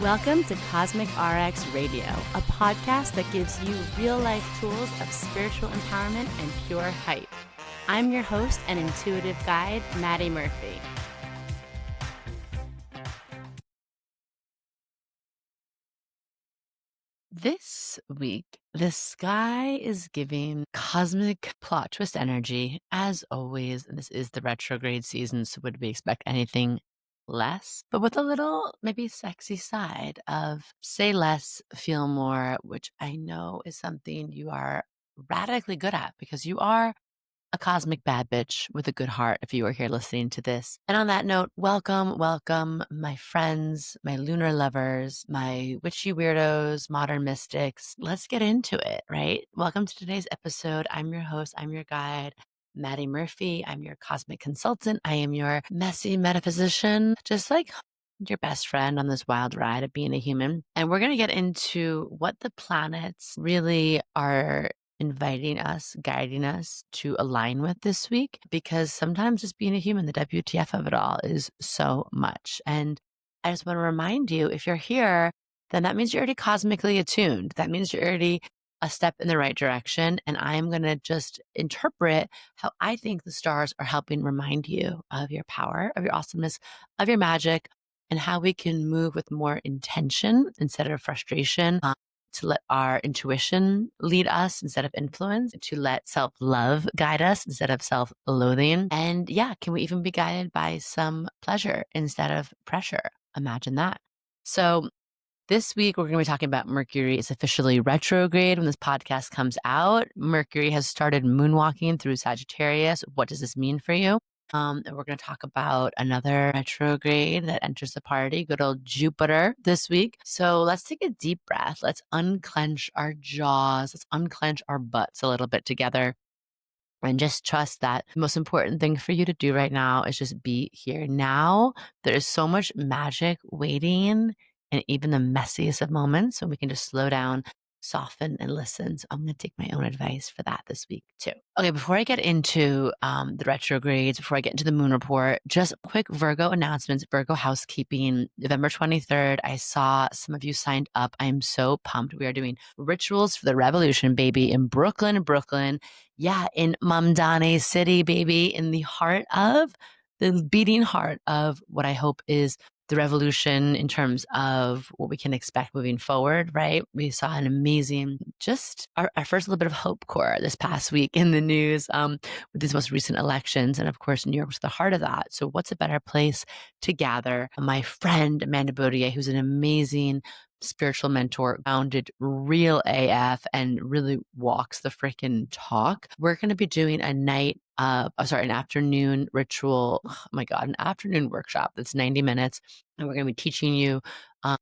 Welcome to CosmicRx Radio, a podcast that gives you real-life tools of spiritual empowerment and pure hype. I'm your host and intuitive guide, Madi Murphy. This week, the sky is giving cosmic plot twist energy. As always, this is the retrograde season, so would we expect anything less? But with a little, maybe sexy side of say less, feel more, which I know is something you are radically good at because you are a cosmic bad bitch with a good heart if you are here listening to this. And on that note, welcome, my friends, my lunar lovers, my witchy weirdos, modern mystics. Let's get into it, right? Welcome to today's episode. I'm your host, I'm your guide, Madi Murphy. I'm your cosmic consultant. I am your messy metaphysician, just like your best friend on this wild ride of being a human. And we're going to get into what the planets really are inviting us, guiding us to align with this week, because sometimes just being a human, the WTF of it all is so much. And I just want to remind you, if you're here, then that means you're already cosmically attuned. That means you're already a step in the right direction. And I'm going to just interpret how I think the stars are helping remind you of your power, of your awesomeness, of your magic, and how we can move with more intention instead of frustration. To let our intuition lead us instead of influence, to let self-love guide us instead of self-loathing. And yeah, can we even be guided by some pleasure instead of pressure? Imagine that. So this week, we're going to be talking about Mercury. It's officially retrograde when this podcast comes out. Mercury has started moonwalking through Sagittarius. What does this mean for you? And we're going to talk about another retrograde that enters the party, good old Jupiter this week. So let's take a deep breath. Let's unclench our jaws. Let's unclench our butts a little bit together. And just trust that the most important thing for you to do right now is just be here now. There is so much magic waiting in even the messiest of moments. So we can just slow down, soften, and listen. So I'm going to take my own advice for that this week too. Okay, before I get into the retrogrades, before I get into the moon report, just quick Virgo announcements, Virgo housekeeping. November 23rd, I saw some of you signed up. I'm so pumped. We are doing Rituals for the Revolution, baby, in Brooklyn. Yeah, in Mamdani City, baby, in the beating heart of what I hope is the revolution in terms of what we can expect moving forward, right? We saw an amazing, just our first little bit of hope core this past week in the news with these most recent elections. And of course, New York was the heart of that. So what's a better place to gather? My friend, Amanda Baudier, who's an amazing spiritual mentor, grounded, real AF, and really walks the freaking talk. We're going to be doing an afternoon ritual. Oh my God, an afternoon workshop that's 90 minutes. And we're going to be teaching you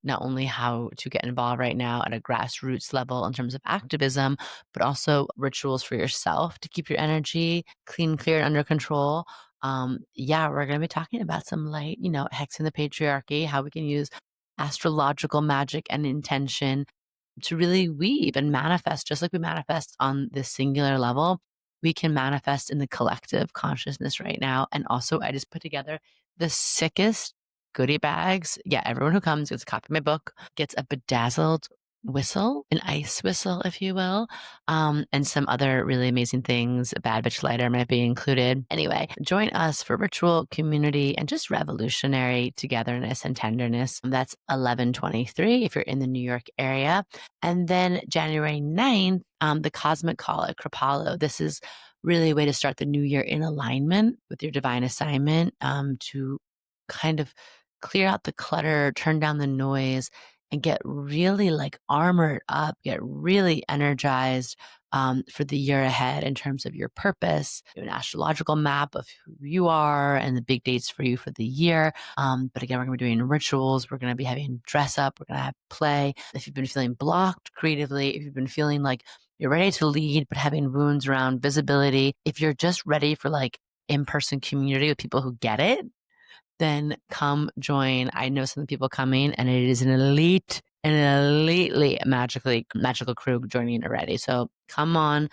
not only how to get involved right now at a grassroots level in terms of activism, but also rituals for yourself to keep your energy clean, clear, and under control. We're going to be talking about some light, hexing the patriarchy, how we can use astrological magic and intention to really weave and manifest, just like we manifest on this singular level. We can manifest in the collective consciousness right now. And also, I just put together the sickest goodie bags. Yeah, everyone who comes gets a copy of my book, gets a bedazzled whistle, an ice whistle, if you will, and some other really amazing things. A bad bitch lighter might be included. Anyway, join us for ritual, community, and just revolutionary togetherness and tenderness. That's 11/23 if you're in the New York area. And then January 9th, the Cosmic Call at Kripalu. This is really a way to start the new year in alignment with your divine assignment, to kind of clear out the clutter, turn down the noise, and get really armored up, get really energized for the year ahead in terms of your purpose, an astrological map of who you are and the big dates for you for the year. But again, we're going to be doing rituals. We're going to be having dress up. We're going to have play. If you've been feeling blocked creatively, if you've been feeling like you're ready to lead, but having wounds around visibility, if you're just ready for in-person community with people who get it, then come join. I know some people coming, and it is an elitely magical crew joining already. So come on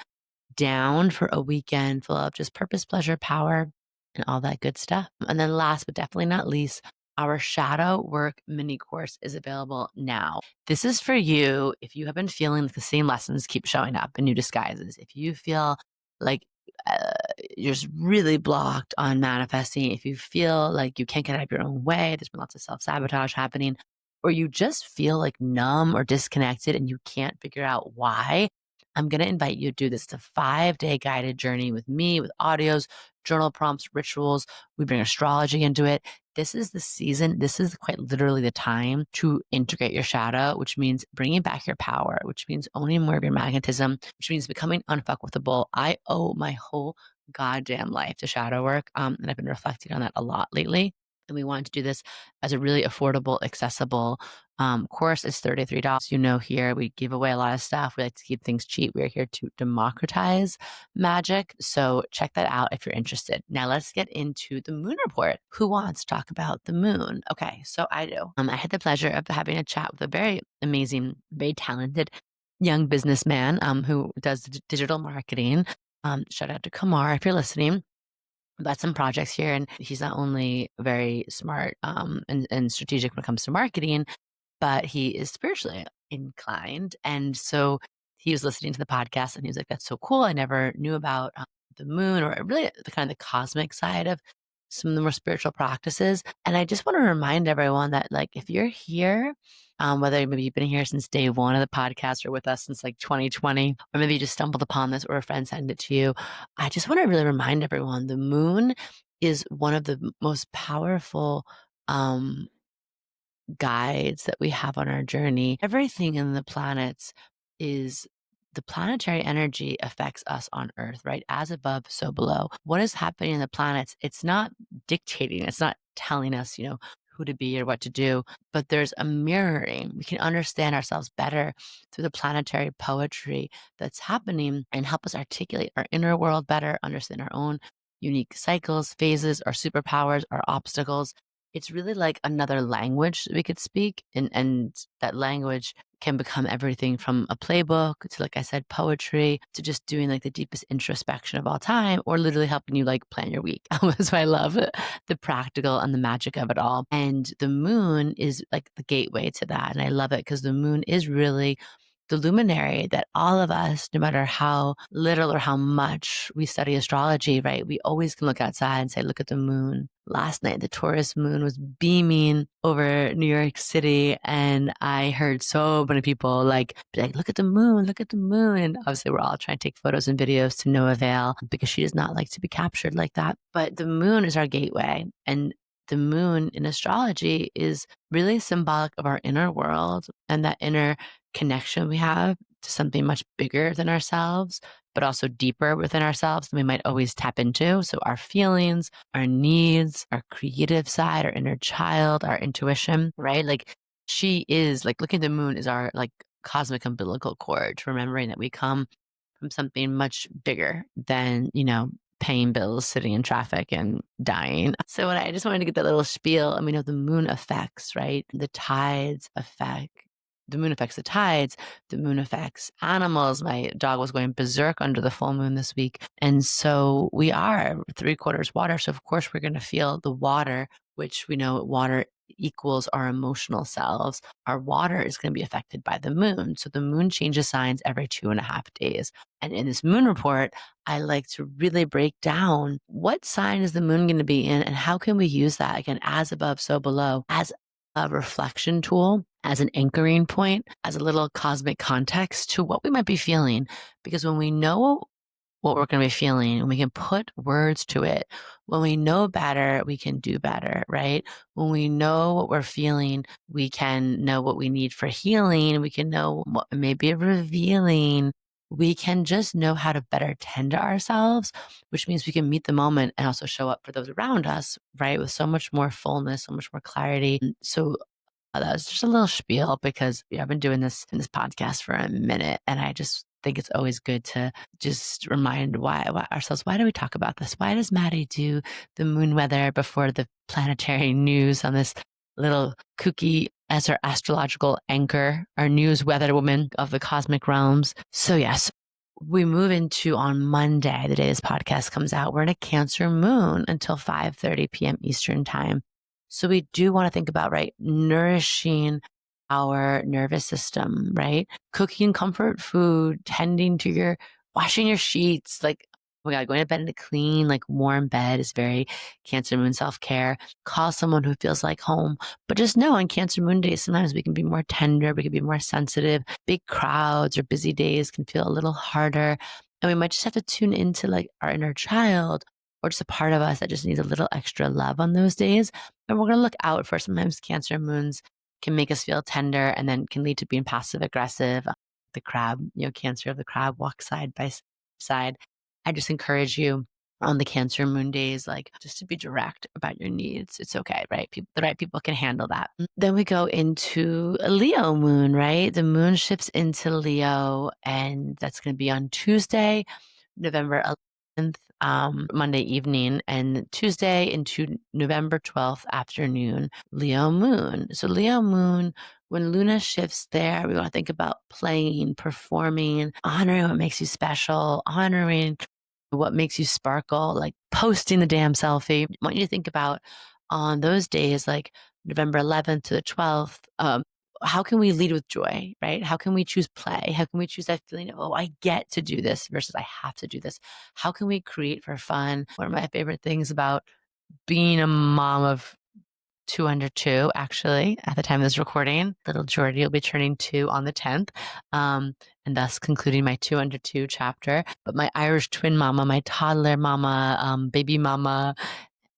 down for a weekend full of just purpose, pleasure, power, and all that good stuff. And then last but definitely not least, our shadow work mini course is available now. This is for you if you have been feeling like the same lessons keep showing up in new disguises. If you feel like uh, you're just really blocked on manifesting, if you feel like you can't get out of your own way, there's been lots of self-sabotage happening, or you just feel like numb or disconnected and you can't figure out why, I'm going to invite you to do this. It's a 5-day guided journey with me, with audios, journal prompts, rituals. We bring astrology into it. This is the season. This is quite literally the time to integrate your shadow, which means bringing back your power, which means owning more of your magnetism, which means becoming unfuckwithable. I owe my whole goddamn life to shadow work. And I've been reflecting on that a lot lately. And we wanted to do this as a really affordable, accessible course. It's $33. You know, here we give away a lot of stuff. We like to keep things cheap. We're here to democratize magic. So check that out if you're interested. Now let's get into the moon report. Who wants to talk about the moon? Okay, so I do. I had the pleasure of having a chat with a very amazing, very talented young businessman who does digital marketing. Shout out to Kamar if you're listening. Got some projects here, and he's not only very smart and strategic when it comes to marketing, but he is spiritually inclined. And so he was listening to the podcast and he was like, that's so cool. I never knew about the moon or really the kind of the cosmic side of some of the more spiritual practices. And I just want to remind everyone that like, if you're here, whether maybe you've been here since day one of the podcast or with us since like 2020, or maybe you just stumbled upon this or a friend sent it to you, I just want to really remind everyone the moon is one of the most powerful guides that we have on our journey. Everything in the planets is the planetary energy affects us on Earth, right? As above, so below. What is happening in the planets? It's not dictating, it's not telling us, who to be or what to do, but there's a mirroring. We can understand ourselves better through the planetary poetry that's happening and help us articulate our inner world better, understand our own unique cycles, phases, our superpowers, our obstacles. It's really like another language that we could speak, and that language can become everything from a playbook to, like I said, poetry, to just doing like the deepest introspection of all time, or literally helping you like plan your week. That's why I love it, the practical and the magic of it all. And the moon is like the gateway to that. And I love it because the moon is really the luminary that all of us, no matter how little or how much we study astrology, right? We always can look outside and say, look at the moon. Last night, the Taurus moon was beaming over New York City. And I heard so many people be like, look at the moon, look at the moon. And obviously we're all trying to take photos and videos to no avail because she does not like to be captured like that. But the moon is our gateway. And the moon in astrology is really symbolic of our inner world and that inner connection we have to something much bigger than ourselves, but also deeper within ourselves than we might always tap into. So our feelings, our needs, our creative side, our inner child, our intuition, right? Like she is like looking at the moon is our like cosmic umbilical cord, remembering that we come from something much bigger than, paying bills, sitting in traffic and dying. So when I just wanted to get that little spiel, and we know the moon affects, right? The moon affects the tides, the moon affects animals. My dog was going berserk under the full moon this week. And so we are 3/4 water. So of course we're going to feel the water, which we know water equals our emotional selves. Our water is going to be affected by the moon. So the moon changes signs every 2.5 days. And in this moon report, I like to really break down what sign is the moon going to be in and how can we use that, again, as above, so below, as a reflection tool, as an anchoring point, as a little cosmic context to what we might be feeling. Because when we know what we're going to be feeling and we can put words to it, when we know better, we can do better, right? When we know what we're feeling, we can know what we need for healing. We can know what may be revealing. We can just know how to better tend to ourselves, which means we can meet the moment and also show up for those around us, right? With so much more fullness, so much more clarity. So that was just a little spiel because I've been doing this in this podcast for a minute, and I just think it's always good to just remind ourselves, why do we talk about this? Why does Madi do the moon weather before the planetary news on this little kooky as our astrological anchor, our news weather woman of the cosmic realms? So yes, we move into on Monday, the day this podcast comes out, we're in a Cancer moon until 5:30 p.m. Eastern time. So we do want to think about, right, nourishing our nervous system, right? Cooking comfort food, tending to your, washing your sheets, like, oh my God, going to bed in a clean, like warm bed is very Cancer moon self-care. Call someone who feels like home. But just know on Cancer moon days, sometimes we can be more tender, we can be more sensitive. Big crowds or busy days can feel a little harder. And we might just have to tune into like our inner child or just a part of us that just needs a little extra love on those days. And we're going to look out for sometimes Cancer moons can make us feel tender and then can lead to being passive aggressive. The crab, Cancer of the crab walks side by side. I just encourage you on the Cancer moon days, like just to be direct about your needs. It's okay, right? The right people can handle that. Then we go into a Leo moon, right? The moon shifts into Leo, and that's going to be on Tuesday, November 11th, Monday evening, and Tuesday into November 12th afternoon, Leo moon. So Leo moon, when Luna shifts there, we want to think about playing, performing, honoring what makes you special, honoring what makes you sparkle, like posting the damn selfie. I want you to think about on those days, like November 11th to the 12th, how can we lead with joy, right? How can we choose play? How can we choose that feeling of, oh, I get to do this versus I have to do this? How can we create for fun? One of my favorite things about being a mom of two under two, actually, at the time of this recording. Little Jordy will be turning 2 on the 10th, and thus concluding my 2 under 2 chapter. But my Irish twin mama, my toddler mama, baby mama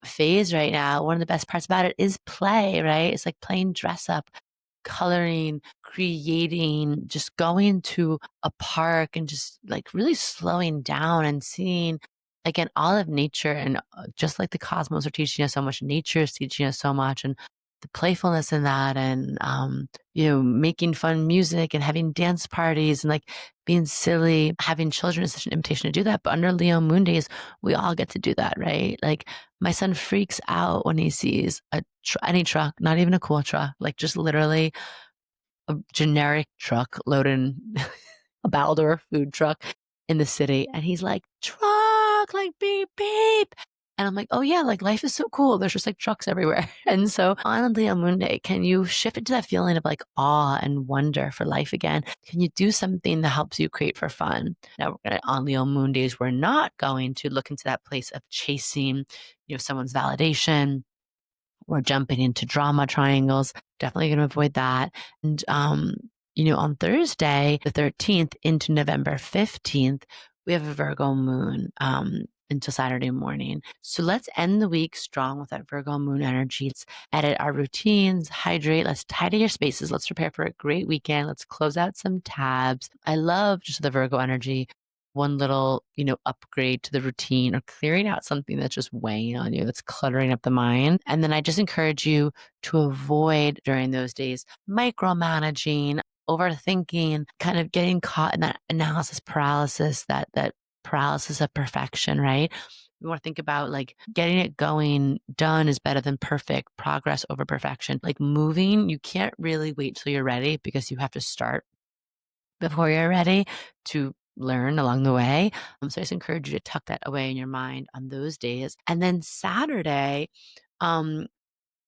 phase right now, one of the best parts about it is play, right? It's like playing dress up, coloring, creating, just going to a park and just like really slowing down and seeing again all of nature. And just like the cosmos are teaching us so much, nature is teaching us so much, and the playfulness in that, and making fun music and having dance parties and like being silly. Having children is such an invitation to do that, but under Leo moon days we all get to do that, right? Like my son freaks out when he sees any truck, not even a cool truck, like just literally a generic truck loading a Baldor food truck in the city. And he's like, truck, like beep, beep. And I'm like, oh yeah, like life is so cool. There's just like trucks everywhere. And so on Leo Moon Day, can you shift into that feeling of like awe and wonder for life again? Can you do something that helps you create for fun? Now on Leo Moon Days, we're not going to look into that place of chasing, someone's validation. We're jumping into drama triangles. Definitely going to avoid that. And, on Thursday, the 13th into November 15th, we have a Virgo moon, until Saturday morning. So let's end the week strong with that Virgo moon energy. Let's edit our routines, hydrate. Let's tidy your spaces. Let's prepare for a great weekend. Let's close out some tabs. I love just the Virgo energy. One little, upgrade to the routine or clearing out something that's just weighing on you, that's cluttering up the mind. And then I just encourage you to avoid during those days micromanaging, overthinking, kind of getting caught in that analysis paralysis, that paralysis of perfection, right? We want to think about like getting it going. Done is better than perfect. Progress over perfection. Like moving, you can't really wait till you're ready because you have to start before you're ready to learn along the way. So I just encourage you to tuck that away in your mind on those days. And then Saturday,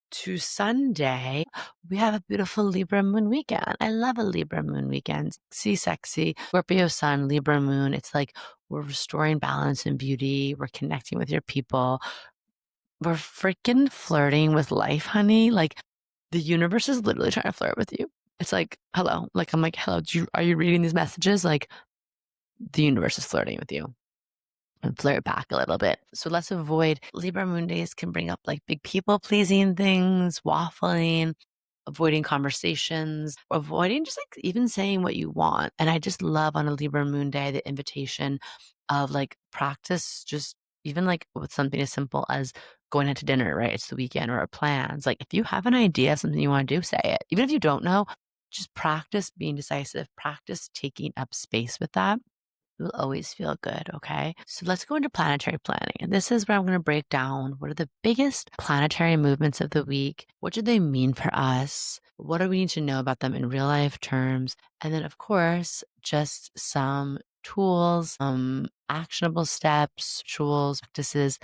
to Sunday, we have a beautiful Libra moon weekend. I love a Libra moon weekend. Sexy, Scorpio sun, Libra moon. It's like we're restoring balance and beauty. We're connecting with your people. We're freaking flirting with life, honey. Like the universe is literally trying to flirt with you. It's like, hello. Like, I'm like, hello, are you reading these messages? Like the universe is flirting with you. And flirt back a little bit. So let's avoid Libra moon days can bring up like big people pleasing things, waffling, avoiding conversations, avoiding just like even saying what you want. And I just love on a Libra moon day, the invitation of like practice, just even like with something as simple as going out to dinner, right? It's the weekend or plans. Like if you have an idea of something you want to do, say it. Even if you don't know, just practice being decisive, practice taking up space with that. You'll always feel good, okay? So let's go into planetary planning. And this is where I'm going to break down what are the biggest planetary movements of the week? What do they mean for us? What do we need to know about them in real life terms? And then, of course, just some tools, actionable steps, tools, practices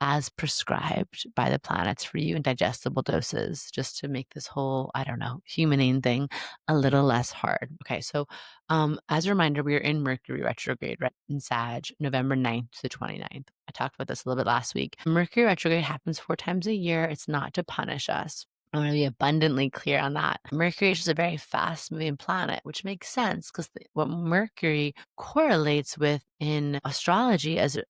as prescribed by the planets for you in digestible doses, just to make this whole, I don't know, humaning thing a little less hard. Okay, so as a reminder, we are in Mercury retrograde, right, in Sag, November 9th to the 29th. I talked about this a little bit last week. Mercury retrograde happens 4 times a year. It's not to punish us. I want to be abundantly clear on that. Mercury is just a very fast moving planet, which makes sense because what Mercury correlates with in astrology as it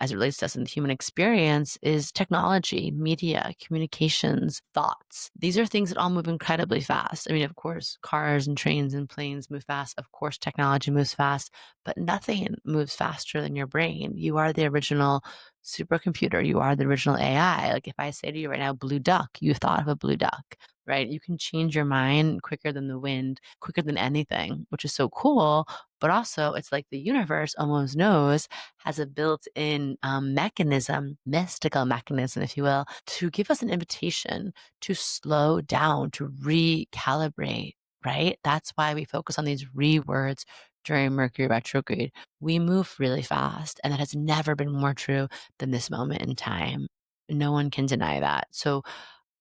relates to us in the human experience is technology, media, communications, thoughts. These are things that all move incredibly fast. I mean, of course, cars and trains and planes move fast. Of course, technology moves fast, but nothing moves faster than your brain. You are the original supercomputer. You are the original AI. Like if I say to you right now, blue duck, you thought of a blue duck, right? You can change your mind quicker than the wind, quicker than anything, which is so cool. But also, it's like the universe almost knows, has a built-in mechanism, mystical mechanism, if you will, to give us an invitation to slow down, to recalibrate, right? That's why we focus on these re-words during Mercury retrograde. We move really fast, and that has never been more true than this moment in time. No one can deny that. So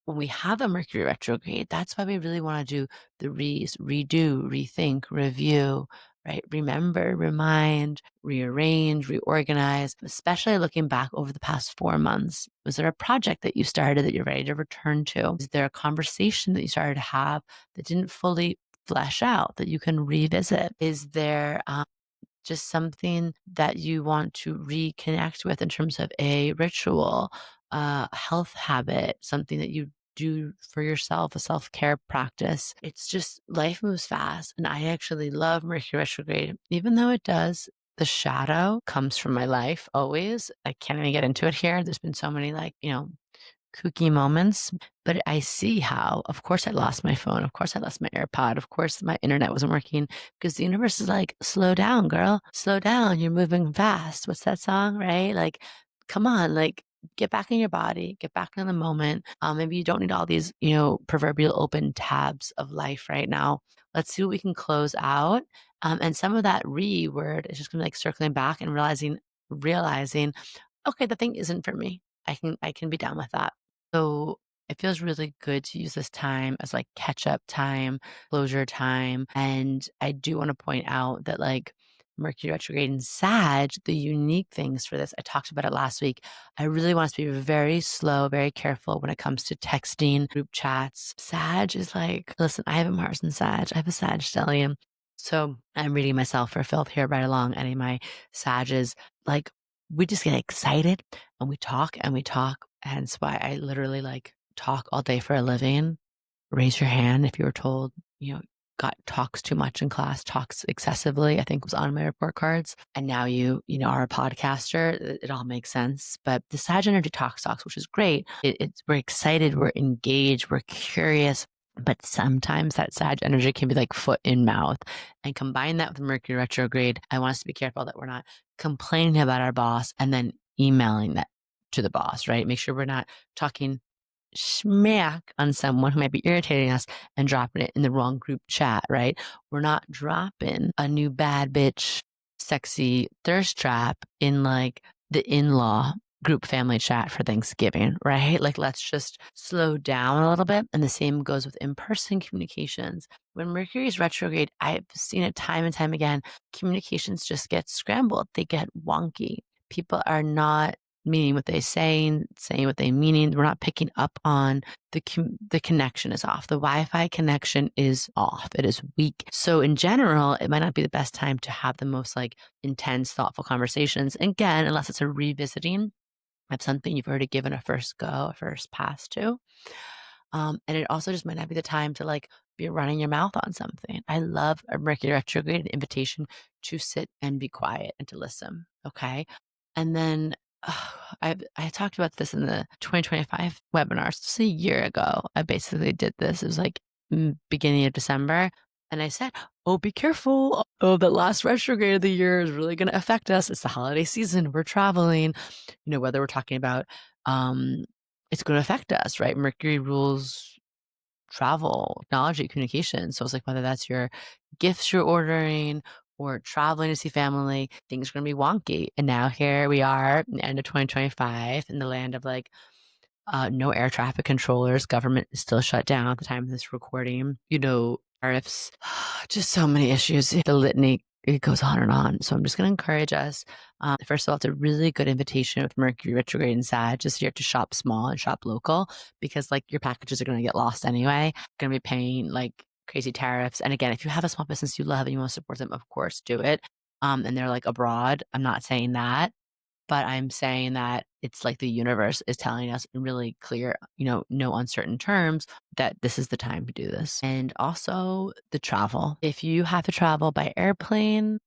when we have a Mercury retrograde, that's why we really want to do the redo, rethink, review, right? Remember, remind, rearrange, reorganize, especially looking back over the past 4 months. Was there a project that you started that you're ready to return to? Is there a conversation that you started to have that didn't fully flesh out that you can revisit? Is there just something that you want to reconnect with in terms of a ritual, a health habit, something that you do for yourself, a self-care practice? It's just life moves fast. And I actually love Mercury retrograde, even though it does. The shadow comes from my life always. I can't even get into it here. There's been so many kooky moments, but I see how, of course, I lost my phone. Of course, I lost my AirPod. Of course, my internet wasn't working because the universe is like, slow down, girl, slow down. You're moving fast. What's that song, right? Like, come on, like, get back in your body, get back in the moment. Maybe you don't need all these, proverbial open tabs of life right now. Let's see what we can close out. And some of that word is just gonna be like circling back and realizing, okay, the thing isn't for me. I can be down with that. So it feels really good to use this time as like catch up time, closure time. And I do want to point out that like Mercury retrograde and Sag, the unique things for this, I talked about it last week. I really want us to be very slow, very careful when it comes to texting, group chats. Sag is like, listen, I have a Mars in Sag. I have a Sag stellium. So I'm reading myself for filth here right along. Any of my Sages, like we just get excited and we talk and we talk. Hence why I literally like talk all day for a living. Raise your hand if you were told, got talks too much in class, talks excessively, I think was on my report cards. And now are a podcaster. It all makes sense. But the Sag Energy talks, which is great. We're excited, we're engaged, we're curious. But sometimes that Sag energy can be like foot in mouth. And combine that with Mercury retrograde, I want us to be careful that we're not complaining about our boss and then emailing that to the boss, right? Make sure we're not talking smack on someone who might be irritating us and dropping it in the wrong group chat, right? We're not dropping a new bad bitch sexy thirst trap in like the in-law group family chat for Thanksgiving, right? Like let's just slow down a little bit. And the same goes with in-person communications. When Mercury is retrograde, I've seen it time and time again, communications just get scrambled. They get wonky. People are not meaning what they saying what they meaning. We're not picking up on the connection is off. The Wi-Fi connection is off. It is weak. So in general, it might not be the best time to have the most like intense, thoughtful conversations. Again, unless it's a revisiting of something you've already given a first go, a first pass to. And it also just might not be the time to like be running your mouth on something. I love a Mercury retrograde, an invitation to sit and be quiet and to listen. Okay. And then I talked about this in the 2025 webinar. Just a year ago, I basically did this. It was like beginning of December. And I said, oh, be careful. Oh, the last retrograde of the year is really going to affect us. It's the holiday season. We're traveling, whether we're talking about, it's going to affect us, right? Mercury rules travel, technology, communication. So it's like whether that's your gifts you're ordering or traveling to see family, things are going to be wonky. And now here we are, in the end of 2025, in the land of like no air traffic controllers. Government is still shut down at the time of this recording. Tariffs, just so many issues. The litany, it goes on and on. So I'm just going to encourage us. First of all, it's a really good invitation with Mercury retrograde and Sag this year to shop small and shop local, because like your packages are going to get lost anyway. Going to be paying like crazy tariffs. And again, if you have a small business you love and you want to support them, of course, do it. And they're like abroad. I'm not saying that. But I'm saying that it's like the universe is telling us in really clear, no uncertain terms that this is the time to do this. And also the travel. If you have to travel by airplane,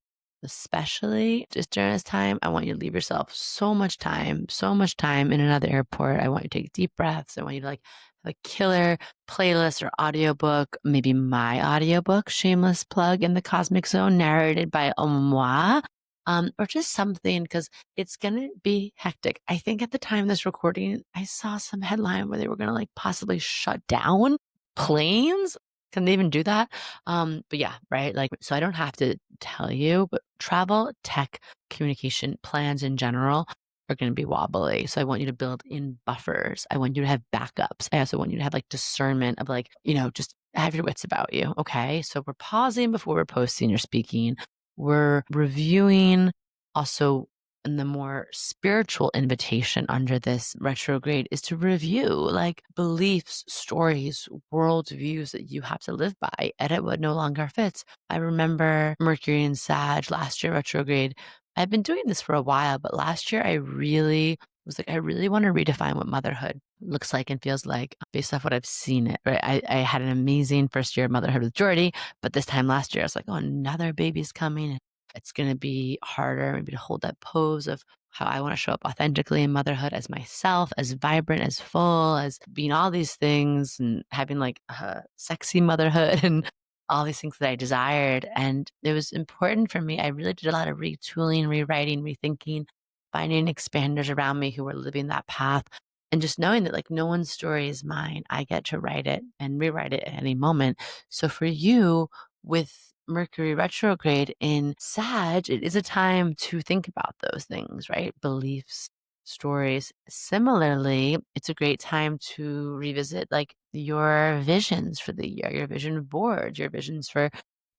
especially just during this time, I want you to leave yourself so much time in another airport. I want you to take deep breaths. I want you to like have a killer playlist or audiobook, maybe my audiobook, shameless plug in the Cosmic Zone, narrated by moi. Or just something, because it's going to be hectic. I think at the time of this recording, I saw some headline where they were going to like possibly shut down planes. Can they even do that? But yeah, right. Like, so I don't have to tell you, but travel, tech, communication plans in general are going to be wobbly. So I want you to build in buffers. I want you to have backups. I also want you to have like discernment of like, just have your wits about you. Okay. So we're pausing before we're posting or speaking. We're reviewing also, and the more spiritual invitation under this retrograde is to review like beliefs, stories, worldviews that you have to live by. Edit what no longer fits. I remember Mercury and Sag last year retrograde. I've been doing this for a while, but last year I really was like, I really want to redefine what motherhood looks like and feels like based off what I've seen it, right? I had an amazing first year of motherhood with Jordy, but this time last year I was like, oh, another baby's coming. It's going to be harder maybe to hold that pose of how I want to show up authentically in motherhood as myself, as vibrant, as full, as being all these things and having like a sexy motherhood and all these things that I desired. And it was important for me. I really did a lot of retooling, rewriting, rethinking, finding expanders around me who were living that path. And just knowing that like no one's story is mine. I get to write it and rewrite it at any moment. So for you, with Mercury retrograde in Sag, it is a time to think about those things, right? Beliefs, stories. Similarly, it's a great time to revisit like your visions for the year, your vision board, your visions for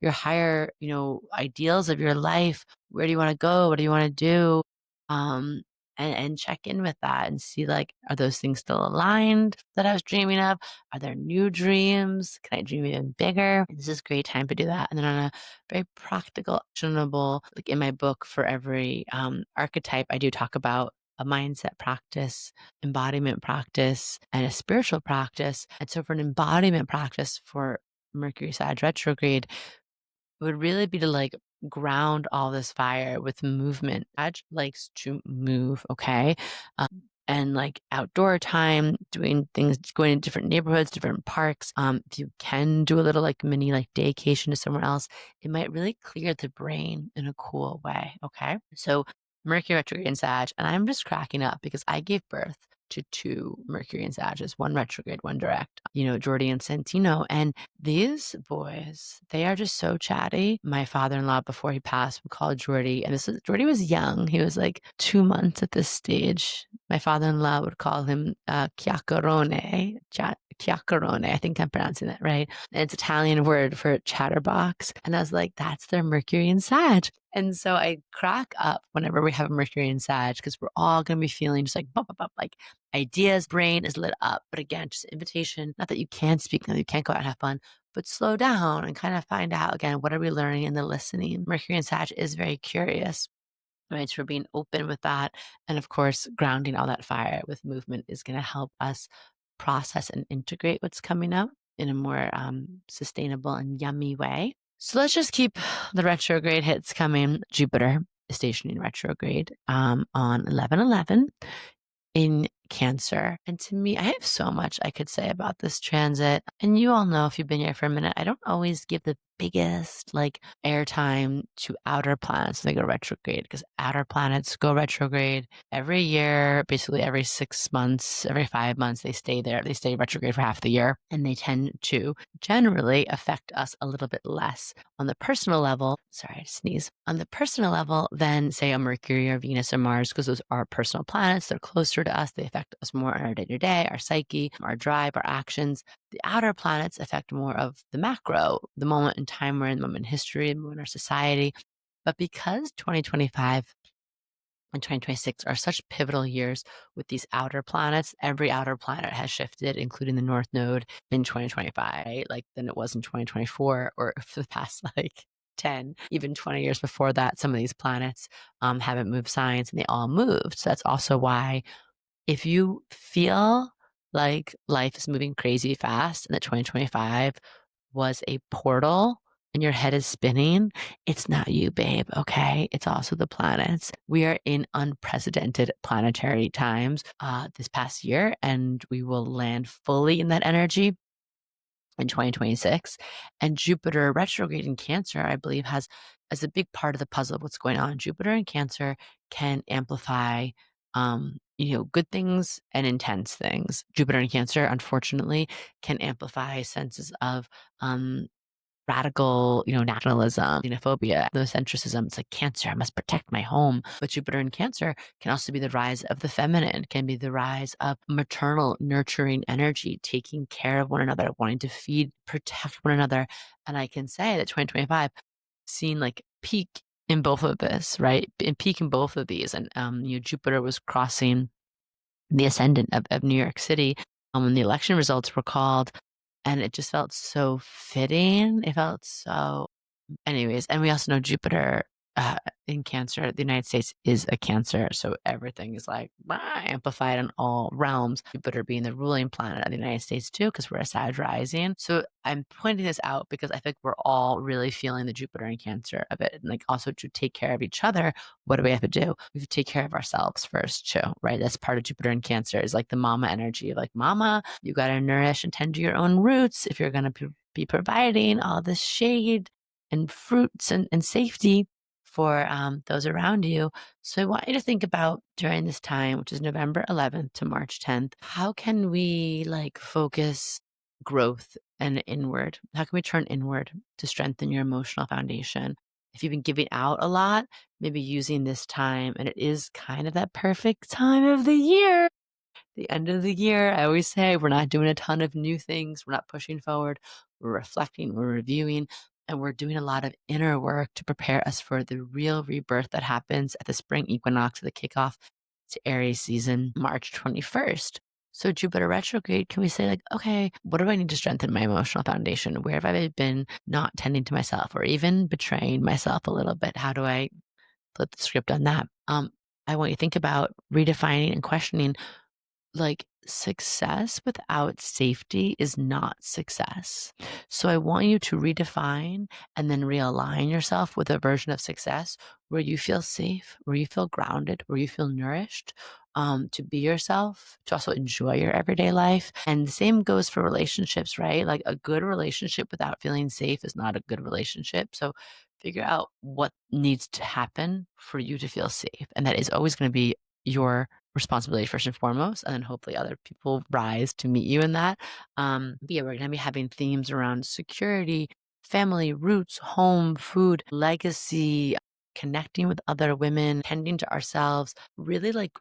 your higher, ideals of your life. Where do you want to go? What do you want to do? Um, and check in with that and see like, are those things still aligned that I was dreaming of? Are there new dreams? Can I dream even bigger? This is a great time to do that. And then on a very practical, actionable, like in my book, for every archetype, I do talk about a mindset practice, embodiment practice, and a spiritual practice. And so for an embodiment practice for Mercury Sag retrograde, would really be to like ground all this fire with movement. Sag likes to move, okay? And like outdoor time, doing things, going to different neighborhoods, different parks. If you can do a little like mini like daycation to somewhere else, it might really clear the brain in a cool way, okay? So Mercury retrograde and Sag, and I'm just cracking up because I gave birth to two Mercury and Sages, one retrograde, one direct, Jordy and Santino. And these boys, they are just so chatty. My father-in-law, before he passed, would call Jordy, and Jordy was young. He was like 2 months at this stage. My father-in-law would call him chiacchierone. Chiacchierone, I think I'm pronouncing that right. And it's Italian word for chatterbox. And I was like, that's their Mercury and Sag. And so I crack up whenever we have a Mercury and Sag because we're all going to be feeling just like, bop, bop, bop, like ideas, brain is lit up. But again, just invitation, not that you can't speak, not that you can't go out and have fun, but slow down and kind of find out again, what are we learning in the listening? Mercury and Sag is very curious. Right, so we're being open with that. And of course, grounding all that fire with movement is going to help us process and integrate what's coming up in a more sustainable and yummy way. So let's just keep the retrograde hits coming. Jupiter is stationing retrograde on 11/11 in Cancer. And to me, I have so much I could say about this transit. And you all know, if you've been here for a minute, I don't always give the biggest like airtime to outer planets when they go retrograde, because outer planets go retrograde every year, basically every 6 months, every 5 months, they stay there. They stay retrograde for half the year, and they tend to generally affect us a little bit less on the personal level. Sorry, I sneeze. On the personal level than, say, a Mercury or Venus or Mars, because those are personal planets. They're closer to us. They affect us more on our day to day, our psyche, our drive, our actions. The outer planets affect more of the macro, the moment in time we're in, the moment in history, the moment in our society. But because 2025 and 2026 are such pivotal years with these outer planets, every outer planet has shifted, including the North Node in 2025, right? Like than it was in 2024 or for the past like 10, even 20 years before that. Some of these planets haven't moved signs and they all moved. So that's also why if you feel like life is moving crazy fast and that 2025 was a portal and your head is spinning, it's not you, babe, okay? It's also the planets. We are in unprecedented planetary times this past year, and we will land fully in that energy in 2026. And Jupiter retrograde in Cancer, I believe, has as a big part of the puzzle of what's going on. Jupiter in Cancer can amplify, good things and intense things. Jupiter in Cancer, unfortunately, can amplify senses of radical, nationalism, xenophobia, ethnocentrism. It's like Cancer, I must protect my home. But Jupiter in Cancer can also be the rise of the feminine, can be the rise of maternal, nurturing energy, taking care of one another, wanting to feed, protect one another. And I can say that 2025 seen like peak in both of this, right? And peak in both of these. And, Jupiter was crossing the ascendant of New York City when the election results were called. And it just felt so fitting. It felt so, anyways. And we also know Jupiter in Cancer, the United States is a Cancer. So everything is like amplified in all realms. Jupiter being the ruling planet of the United States too, because we're a Sag rising. So I'm pointing this out because I think we're all really feeling the Jupiter in Cancer of it. And like also to take care of each other, what do we have to do? We have to take care of ourselves first too, right? That's part of Jupiter in Cancer is like the mama energy of like, mama, you got to nourish and tend to your own roots if you're going to be providing all this shade and fruits and safety for those around you. So I want you to think about during this time, which is November 11th to March 10th, how can we like focus growth and inward? How can we turn inward to strengthen your emotional foundation? If you've been giving out a lot, maybe using this time, and it is kind of that perfect time of the year, the end of the year. I always say we're not doing a ton of new things. We're not pushing forward. We're reflecting, we're reviewing, and we're doing a lot of inner work to prepare us for the real rebirth that happens at the spring equinox, the kickoff to Aries season, March 21st. So Jupiter retrograde, can we say like, okay, what do I need to strengthen my emotional foundation? Where have I been not tending to myself or even betraying myself a little bit? How do I flip the script on that? I want you to think about redefining and questioning like success without safety is not success. So I want you to redefine and then realign yourself with a version of success where you feel safe, where you feel grounded, where you feel nourished, to be yourself, to also enjoy your everyday life. And the same goes for relationships, right? Like a good relationship without feeling safe is not a good relationship. So figure out what needs to happen for you to feel safe. And that is always going to be your responsibility first and foremost, and then hopefully other people rise to meet you in that. But yeah, we're gonna be having themes around security, family, roots, home, food, legacy, connecting with other women, tending to ourselves, really like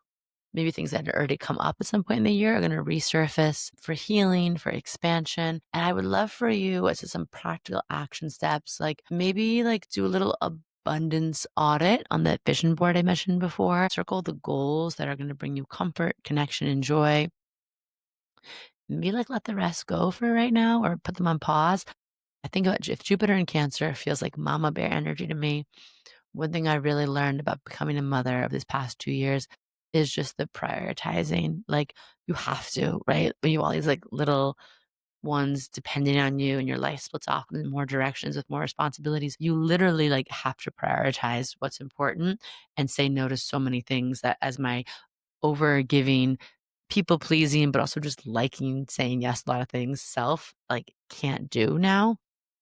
maybe things that had already come up at some point in the year are going to resurface for healing, for expansion. And I would love for you as some practical action steps, like maybe like do a little abundance audit on that vision board I mentioned before. Circle the goals that are going to bring you comfort, connection, and joy. Maybe like let the rest go for right now or put them on pause. I think about if Jupiter in Cancer feels like mama bear energy to me, one thing I really learned about becoming a mother of this past 2 years is just the prioritizing. Like you have to, right? When you have all these like little ones depending on you and your life splits off in more directions with more responsibilities, you literally like have to prioritize what's important and say no to so many things that as my over giving, people pleasing, but also just liking saying yes to a lot of things, self like can't do now.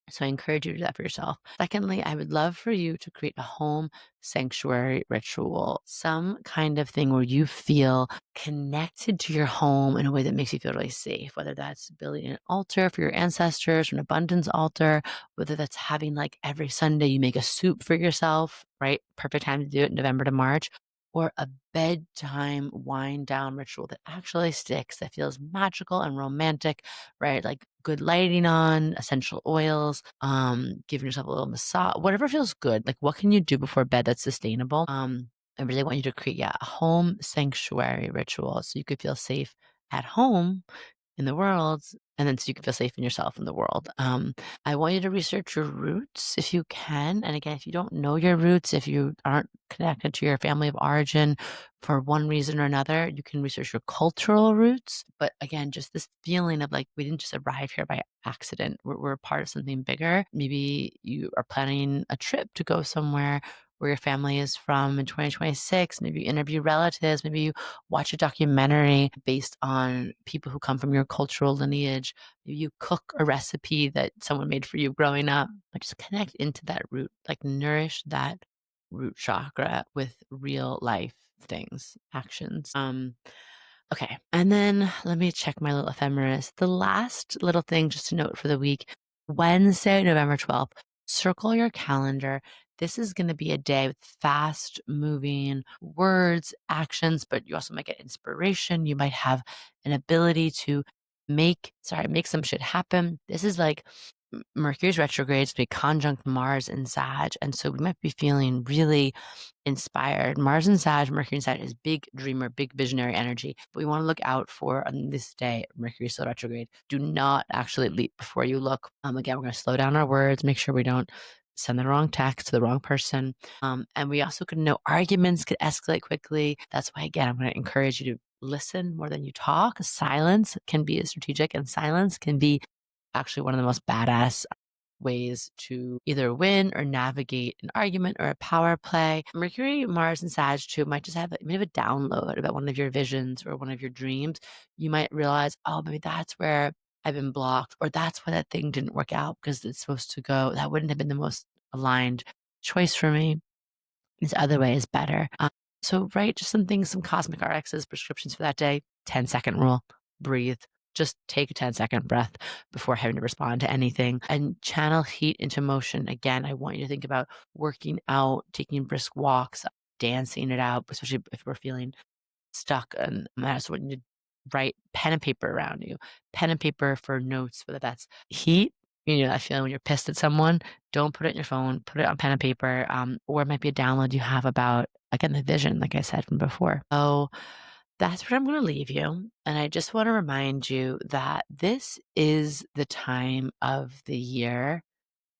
So I encourage you to do that for yourself. Secondly, I would love for you to create a home sanctuary ritual, some kind of thing where you feel connected to your home in a way that makes you feel really safe, whether that's building an altar for your ancestors, an abundance altar, whether that's having like every Sunday you make a soup for yourself, right? Perfect time to do it, November to March, or a bedtime wind down ritual that actually sticks, that feels magical and romantic, right? Like good lighting on, essential oils, giving yourself a little massage, whatever feels good. Like what can you do before bed that's sustainable? I really want you to create, yeah, a home sanctuary ritual so you could feel safe at home in the world, and then so you can feel safe in yourself in the world. I want you to research your roots if you can. And again, if you don't know your roots, if you aren't connected to your family of origin for one reason or another, you can research your cultural roots. But again, just this feeling of like, we didn't just arrive here by accident. We're part of something bigger. Maybe you are planning a trip to go somewhere where your family is from in 2026. Maybe you interview relatives. Maybe you watch a documentary based on people who come from your cultural lineage. Maybe you cook a recipe that someone made for you growing up. Like just connect into that root, like nourish that root chakra with real life things, actions. Okay. And then let me check my little ephemeris. The last little thing just to note for the week, Wednesday, November 12th, circle your calendar. This is going to be a day with fast moving words, actions, but you also might get inspiration. You might have an ability to make some shit happen. This is like Mercury's retrograde, it's be conjunct Mars and Sag. And so we might be feeling really inspired. Mars and Sag, Mercury and Sag is big dreamer, big visionary energy. But we want to look out for on this day, Mercury still retrograde. Do not actually leap before you look. Again, we're going to slow down our words, make sure we don't send the wrong text to the wrong person. And we also could know arguments could escalate quickly. That's why, again, I'm going to encourage you to listen more than you talk. Silence can be strategic, and silence can be actually one of the most badass ways to either win or navigate an argument or a power play. Mercury, Mars, and Sag too might just have a download about one of your visions or one of your dreams. You might realize, oh, maybe that's where I've been blocked, or that's why that thing didn't work out because it's supposed to go. That wouldn't have been the most aligned choice for me. This other way is better. So write just some things, some Cosmic RX's prescriptions for that day. 10-second rule, breathe. Just take a 10-second breath before having to respond to anything and channel heat into motion. Again, I want you to think about working out, taking brisk walks, dancing it out, especially if we're feeling stuck. And I just want you to write pen and paper around you, pen and paper for notes, whether that's heat. You know, that feeling when you're pissed at someone, don't put it in your phone, put it on pen and paper. Or it might be a download you have about, again, the vision, like I said from before. So that's where I'm going to leave you. And I just want to remind you that this is the time of the year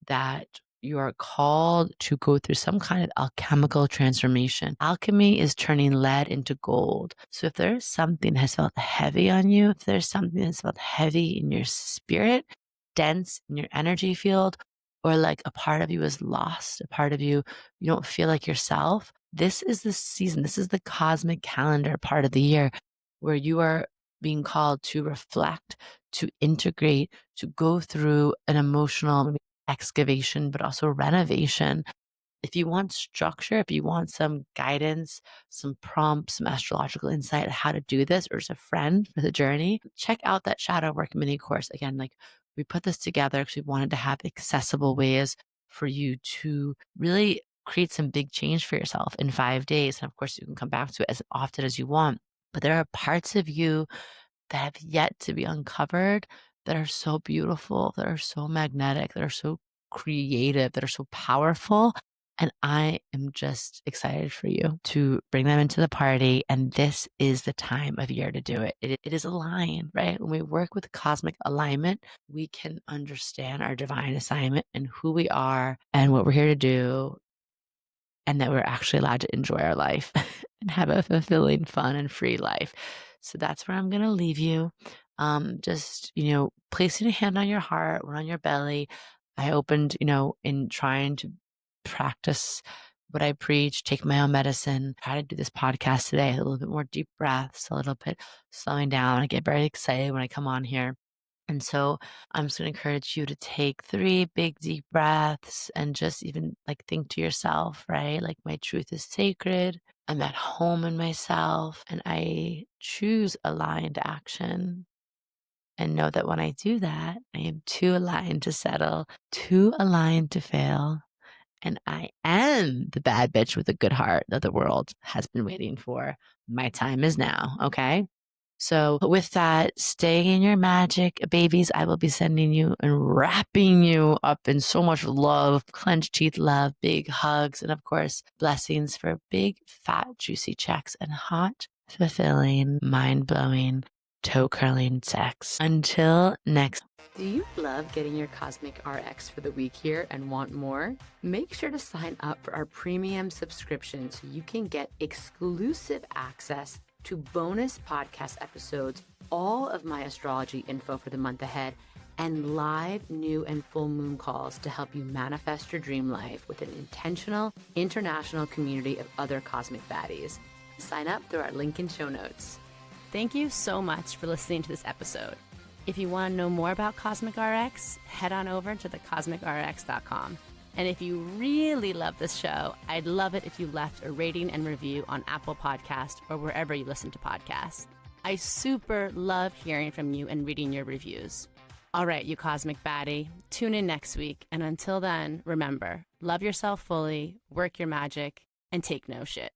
that you are called to go through some kind of alchemical transformation. Alchemy is turning lead into gold. So if there's something that has felt heavy on you, if there's something that's felt heavy in your spirit, dense in your energy field, or like a part of you is lost, a part of you, you don't feel like yourself, this is the season, this is the cosmic calendar part of the year where you are being called to reflect, to integrate, to go through an emotional excavation, but also renovation. If you want structure, if you want some guidance, some prompts, some astrological insight on how to do this, or just a friend for the journey, check out that shadow work mini course. Again, like we put this together because we wanted to have accessible ways for you to really create some big change for yourself in 5 days. And of course, you can come back to it as often as you want. But there are parts of you that have yet to be uncovered that are so beautiful, that are so magnetic, that are so creative, that are so powerful. And I am just excited for you to bring them into the party. And this is the time of year to do it. It is aligned, right? When we work with cosmic alignment, we can understand our divine assignment and who we are and what we're here to do, and that we're actually allowed to enjoy our life and have a fulfilling, fun, and free life. So that's where I'm going to leave you. Just, placing a hand on your heart, one on your belly. I opened, in trying to practice what I preach, take my own medicine, try to do this podcast today, a little bit more deep breaths, a little bit slowing down. I get very excited when I come on here. And so I'm just going to encourage you to take 3 big deep breaths and just even like think to yourself, right? Like my truth is sacred. I'm at home in myself and I choose aligned action. And know that when I do that, I am too aligned to settle, too aligned to fail. And I am the bad bitch with a good heart that the world has been waiting for. My time is now. Okay. So with that, stay in your magic, babies. I will be sending you and wrapping you up in so much love, clenched teeth love, big hugs, and of course, blessings for big, fat, juicy checks and hot, fulfilling, mind-blowing, toe-curling sex. Until next. Do you love getting your Cosmic RX for the week here and want more? Make sure to sign up for our premium subscription so you can get exclusive access to bonus podcast episodes, all of my astrology info for the month ahead, and live new and full moon calls to help you manifest your dream life with an intentional international community of other cosmic baddies. Sign up through our link in show notes. Thank you so much for listening to this episode. If you want to know more about Cosmic RX, head on over to thecosmicrx.com. And if you really love this show, I'd love it if you left a rating and review on Apple Podcast or wherever you listen to podcasts. I super love hearing from you and reading your reviews. All right, you cosmic baddie, tune in next week. And until then, remember, love yourself fully, work your magic, and take no shit.